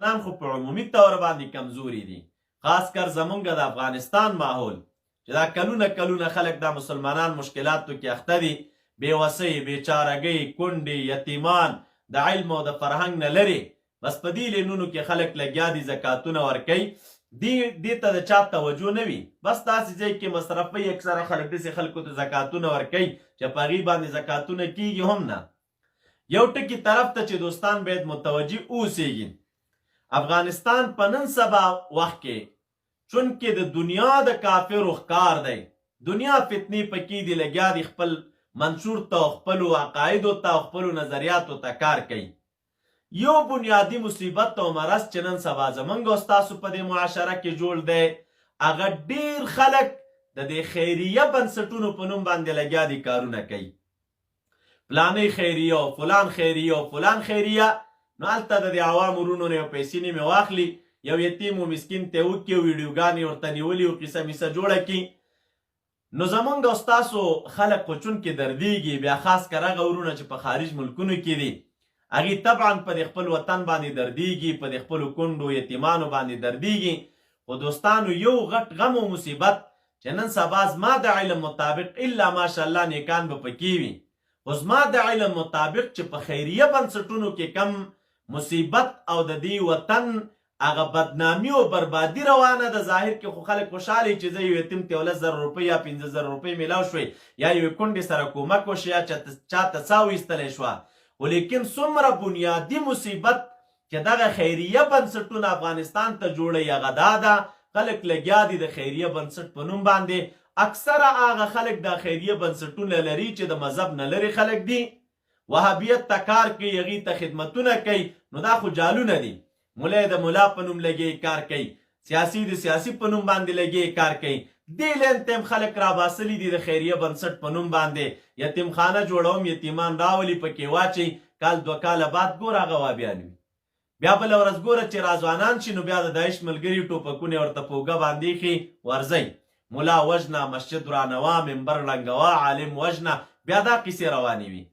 نن خو په عمومي طور باندې کمزوري دي، خاص کر زمونږ د افغانستان ماحول چې دا کلونه خلک دا مسلمانان مشکلاتو کې اخته دي، بېوسۍ، بېچارهګۍ، کونډې، یتیمان، د علم او د فرهنګ نه لرې، بس په دې لینونو کې خلک لګیا دي زکاتونه ورکوي، دې ته د چا توجه نه وي، بس داسې ځای کې مصرفوي. اکثره خلک داسې خلکو ته زکاتونه ورکوي چې په هغې باندې زکاتونه کېږي هم نه. یو ټکي طرف ته چې دوستان باید متوجه اوسېږي، افغانستان په نن سبا وخت کې چونکې د دنیا د کافرو ښکار دی، دنیا فتنې پکې دي، لګیا دي خپل منشور ته او خپلو عقایدو ته او خپلو نظریاتو ته کار کوي. یو بنیادی مصیبت او مرض چې نن سبا زمونږ او ستاسو په دې معاشره کې جوړ دی، هغه ډېر خلک د دې خیریه بنسټونو په نوم باندې لګیا دي کارونه کوي، فلانۍ خیریه او فلان خیریه او فلان خیریه. نو هلته د دې عوامو وروڼو نه یو پیسې نیمې واخلي، یو یتیم و مسکین ته وکړي، ویډیوګانې ورته نیولي او قصه میسه جوړه کړي. نو زمونږ او ستاسو خلک خو چونکې دردېږي، بیا خاص کر هغه وروڼه چې په خارج ملکونو کې دي، هغې طبعا په د خپل وطن باندې دردېږي، په د خپلو کونډو یتیمانو باندې دردېږي. خو دوستانو یو غټ غم او مصیبت چې نن سبا زما د علم مطابق الا ماشاءالله نیکان به پکې وي، خو زما د علم مطابق چې په خیریه بنسټونو کې کم مصیبت او د دې وطن هغه بدنامي او بربادي روانه ده. ظاهر کې خو خلک خوشحاله چې زه یو یتیم ته 10,000 روپۍ یا 15,000 روپۍ میلاو شوی، یا یوې کونډې سره کومک وشي، یا چاته څا وایستلی شوه. خو لیکن څومره بنیادي مصیبت چې دغه خیریه بنسټونه افغانستان ته جوړوي هغه دا ده، خلک لګیا دي د خیریه بنسټ په نوم باندې. اکثره هغه خلک د خیریه بنسټونه لري چې د مذهب نه لرې خلک دي، وهابیت ته کار کوي، هغې ته خدمتونه کوي. نو دا خو جالونه دي، ملا د ملا په نوم لګي کار کوي، سیاسي د سیاسي په نوم باندې لګي کار کوي. دې لین تیم خلک راباسلي دي د خیریه بنسټ په نوم باندې، یتیم خانه جوړوم، یتیمان راولي پکې واچي، کال 2 کاله بعد ګوره هغه وابیان وي. بیا بله ورځ ګوره چې راځوانان شي نو بیا د داعش ملګري ټوپکونه ورته په اوږه باندې ایښي ورځئ، ملا وژنه، مسجد رانوه، منبر ړنګوه، عالم وژنه، بیا دا قصې روانې وي.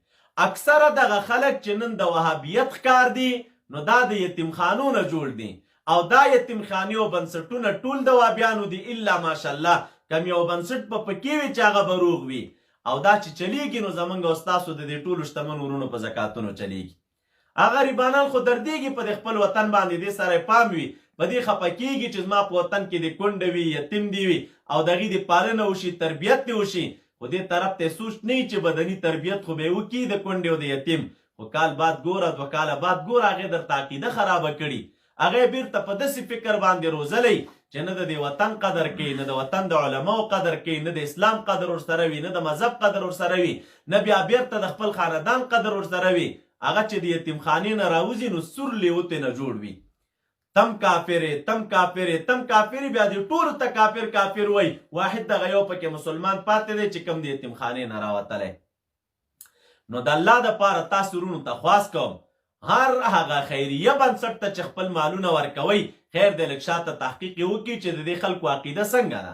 اکثره دغه خلک چې نن د وهابیت ښکار دي نو دا د یتیمخانو نه جوړ دي، او دا یتیمخانې او بنسټونه ټول د وهابیانو دي الا ماشاءالله کم یو بنسټ به پکې وي چې هغه به روغ وي. او دا چې چلیږي نو زمونږ او ستاسو د دې ټولو شتمن ورونو په زکاتونو چلیږي. هغه غریبانان خو دردېږي په د خپل وطن باندې، دې سره پام وي، په دې خفه کېږي چې زما په وطن کې د کونډه وي، یتیم دی وي، او د هغې د پالنه وشي، تربیت دې وشي. خو دې طرف ته سوچ نه وي چې بدني تربیت خو به یې وکړي د کونډې او د یتیم، خو کال بعد ګوره 2 کاله بعد ګوره هغې درته عقیده خرابه کړي، هغې بیرته په داسې فکر باندې روزلی چې نه د دې وطن قدر کوي، نه د وطن د علماو قدر کوي، نه د اسلام قدر ورسره وي، نه د مذهب قدر ورسره وي، نه بیا بیرته د خپل خاندان قدر ورسره وي. هغه چې د یتیمخانې نه راوځي نو سور لیوتې نه جوړ وي، تم کافرې تم کافرې تم کافرې، بیا دې ټولو ته کافر کافر وای، واحد دغه یو پکې مسلمان پاتې دی چې کوم د یتیمخانې نه راوتلی. نو د الله دپاره تاسو وروڼو ته خواست کوم، هر هغه خیریه بنسټ ته چې خپل مالونه ورکوئ، خیر دی لږ شاته تحقیق یې وکړي چې د دې خلکو عقیده څنګه ده،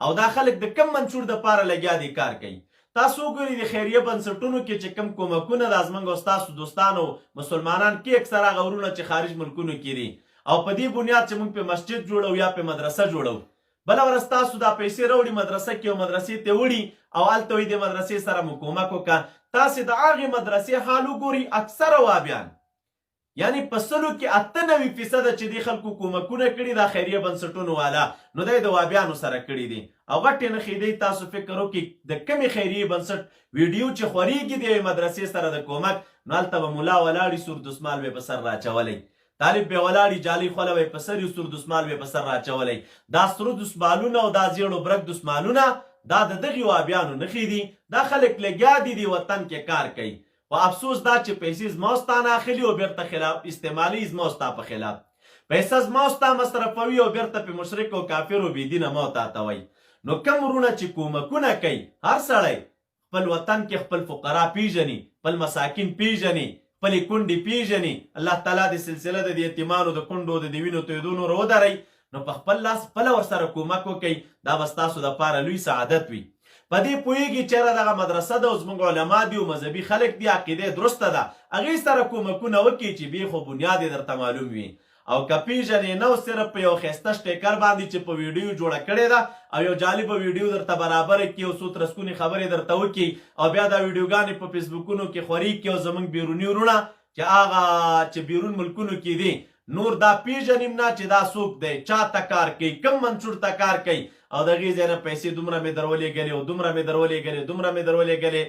او دا خلک د کم منشور دپاره لګیا دي کار کوي. تاسو وګورئ د خیریه بنسټونو کې چې کم کومکونه د زموږ او ستاسو دوستانو مسلمانان کې اکثره هغه وروڼه چې خارج ملکونو کې دي، او په دې بنیاد چې موږ په مسجد جوړو یا په مدرسه جوړو، بله ورځ تاسو دا پیسې راوړي مدرسه کې او مدرسې ته وړي او هلته وایي د مدرسې سره مو کومک وکړه. تاسې د هغې مدرسې حال وګورئ، اکثره وابیان یعنی په 100 کې 98% چې دې خلکو کومکونه کړي دا خیریه بنسټونو والا، نو دی د وابیانو سره کړي دي. او غټې نښې دی، تاسو فکر وکړئ د کمې خیریه بنسټ ویډیو چې خورېږي د یوې مدرسې سره د کومک، نو هلته به ملا ولاړي سور دسمال به په سر راچولی، طالب به ولاړي جالۍ خوله به په سر یو سور دسمال به په سر راچولی. دا سرو دسمالونه او دا زیړو برک دسمالونه دا د دغې وابیانو نښې دي. دا خلک لګیا دي د وطن کې کار کوي، و افسوس دا چې پیسې زما ستا نه اخلي او بیرته خلاف استعمالي زما ستا په خلاف، پیسه زما ستا مصرفوي او بیرته په مشرک او کافر او بېدینه ما ته اتوئ. نو کم وروڼه چې کومکونه کوي، هر سړی خپل وطن کې خپل فقرا پیژني، خپل مساکین پیژني، خپلې کونډې پیژني، الله تعالی د سلسله د یتیمانو د کونډو د وینو تویدو نور ودروي، نو په خپل لاس خپله ورسره کومک وکئ، دا به ستاسو دپاره لوی سعادت وي. په دې پوهېږي چېرې دغه مدرسه ده او زموږ علما دي او مذهبي خلک دي، عقیده یې درسته ده، هغې سره کومکونه وکړي چې بې خو بنیاد یې درته معلوم وي. او که پیژنې نو صرف په یو ښایسته سټیکر باندې چې په ویډیو جوړه کړې ده او یو جالبه ویډیو درته برابره کړي او څو ترسکونې خبرې درته وکړي او بیا دا ویډیوګانې په فیسبوکونو کې خوري کړي او زموږ بیروني وروڼه چې هغه چې بیرون ملکونو کې دي نور دا پیژنیم نه چې دا څوک دی چاته کار کوي کوم منشور ته کار کوي او د هغې ځای نه پیسې دومره مې درولېږلې او دومره مې درولېږلې دومره مې درولېږلې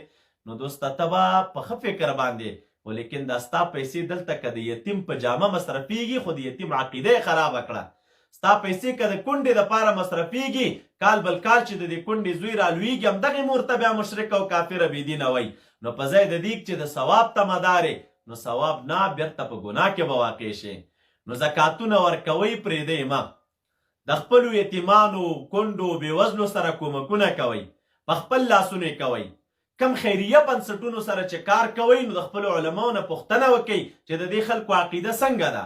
نو دوسته ته به په ښه فکر باندې خو لیکن دا ستا پیسې دلته که د یتیم په جامه مصرفېږي خو د یتیم عقیده یې خرابه کړه ستا پیسې که د کونډې دپاره مصرفېږي کال بل کال چې د دې کونډې زوی رالویږي همدغې مور ته بیا مشرک او کافره بېدینه وی نو په ځای د دې چې د ثواب تمهدار نو ثواب نه بیرته په ګناه کې به واقع شي نو زکاتونه ورکوئ پرېږدئ مه د خپلو یتیمانو کونډو بېوزلو سره کومکونه کوئ په خپل لاسونو یې کوئ کم خیریه بنسټونو سره چې کار کوئ نو د خپلو علماو نه پوښتنه وکئ چې د دې خلکو عقیده څنګه ده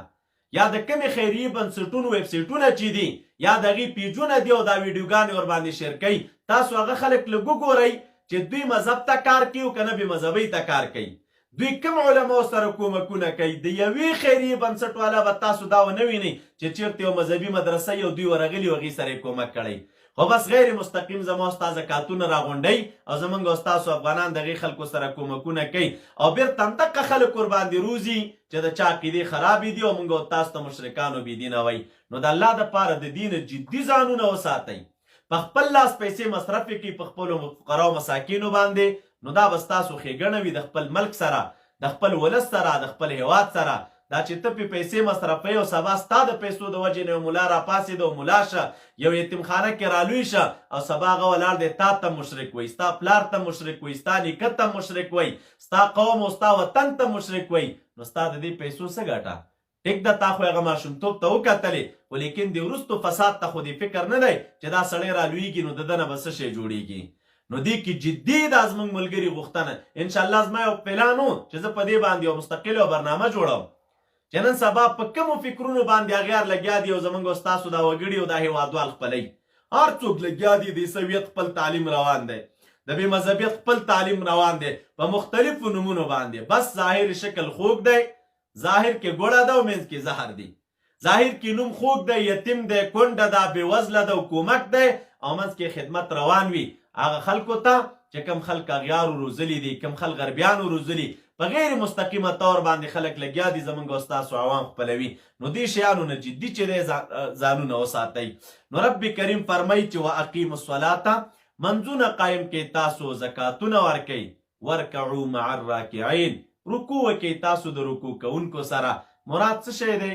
یا د کمې خیریه بنسټونو ویبسایټونه چې دي یا د هغې پیجونه دي او دا ویډیوګانې ورباندې شیر کوي تاسو هغه خلک لږ وګورئ چې دوی مذهب ته کار کوي او که نه بې مذهبۍ ته کار کوي دوی کم علماو سره کومکونه کوي د یوې خیریه بنسټ والا به تاسو دا ونه وینئ چې چېرته یو مذهبي مدرسه یو دوی ورغلي او هغې سره یې کومک کړی خو بس غیر مستقیم زما ستا زکاتونه راغونډئ او زمونږ او ستاسو افغانان د هغې خلکو سره کومکونه کوي او بیرته همدغه خلک ورباندې روزي چې د چا عقیدې خرابې دي او موږ او تاسو ته مشرکانو بېدینه وایي نو د الله دپاره د دین جدي ځانونه وساتئ په خپل لاس پیسې مصرف کړئ په خپلو فقراو مساکینو باندې نو دا به ستاسو ښېګڼه وي د خپل ملک سره د خپل ولس سره د خپل هیواد سره دا چې ته پې پیسې مصرفوي او سبا ستا د پیسو د وجې نه یو ملا راپاڅېد او ملا شه یو یتیمخانه کې رالوی شه او سبا هغه ولاړ دی تا ته مشرک وی ستا پلار ته مشرک وی ستا نیکه ته مشرک وی ستا قوم او ستا وطن ته مشرک وی نو ستا د دې پیسو څه ګټه ټیک ده تا خو هغه ماشومتوب ته وکتلې خو لیکن د وروستو فساد ته خو دې فکر نه دی چې دا سړی رالویږي نو د ده نه به څه شی جوړېږي نو دې کې جدي دا زموږ ملګري غوښتنه انشاءالله زما یو پلان و چې زه په دې باندې یو مستقله برنامه جوړوم چې نن سبا په کومو فکرونو باندې اغیار لګیا دي او زموږ او ستاسو دا وګړي او دا هېوادوال خپلوي هر څوک لګیا دي د عیسویت خپل تعلیم روان دی د بې مذهبیت خپل تعلیم روان دی په مختلفو نومونو باندې بس ظاهر شکل خوږ دی ظاهر کې ګوړه ده او منځ کې زهر دی ظاهر کې نوم خوږ دی یتیم دی کونډه ده بېوزله ده او کومک دی او منځ کې خدمت روان وي هغه خلکو ته چې کم خلک اغیارو روزلي دي کم خلک غربیانو روزلي په غیر مستقیمه طور باندې خلک لګیا دي زموږ او ستاسو عوام خپلوي نو دې شیانو نه جدي چې دی ځانونه وساتئ نو رب کریم فرمایي چې واقیم الصلاة منځونه قایم کوئ تاسو زکاتونه ورکئ ورکعو مع الراکعین رکوع وکئ تاسو د رکوع کوونکو سره مراد څه شی دی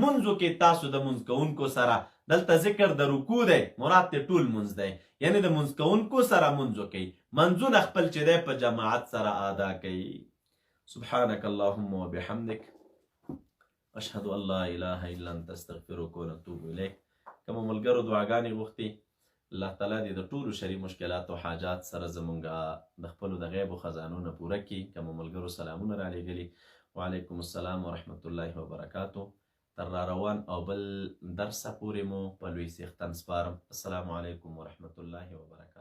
منځ وکئ تاسو د منځ کوونکو سره دلته ذکر د رکوع دی مراد ته ټول منځ دی یعنی د منځ کوونکو سره منځ وکئ منځونه خپل چې دی په جماعت سره ادا کوئ سبحانك اللهم وبحمدك اشهد ان لا اله الا انت استغفرك ونتوب اليك کوم ملګرو دعاګانې غوښتي الله تعالی دې د ټولو شرعي مشکلات او حاجات سره زمونږ د خپلو د غیب و خزانو نه پوره کړي کوم ملګرو سلامونه رالیږلي وعلیکم السلام ورحمة الله وبرکاتو تر را روان او بل درسه پورې مو په لوی څښتن سپارم السلام علیکم ورحمة الله وبرکاتو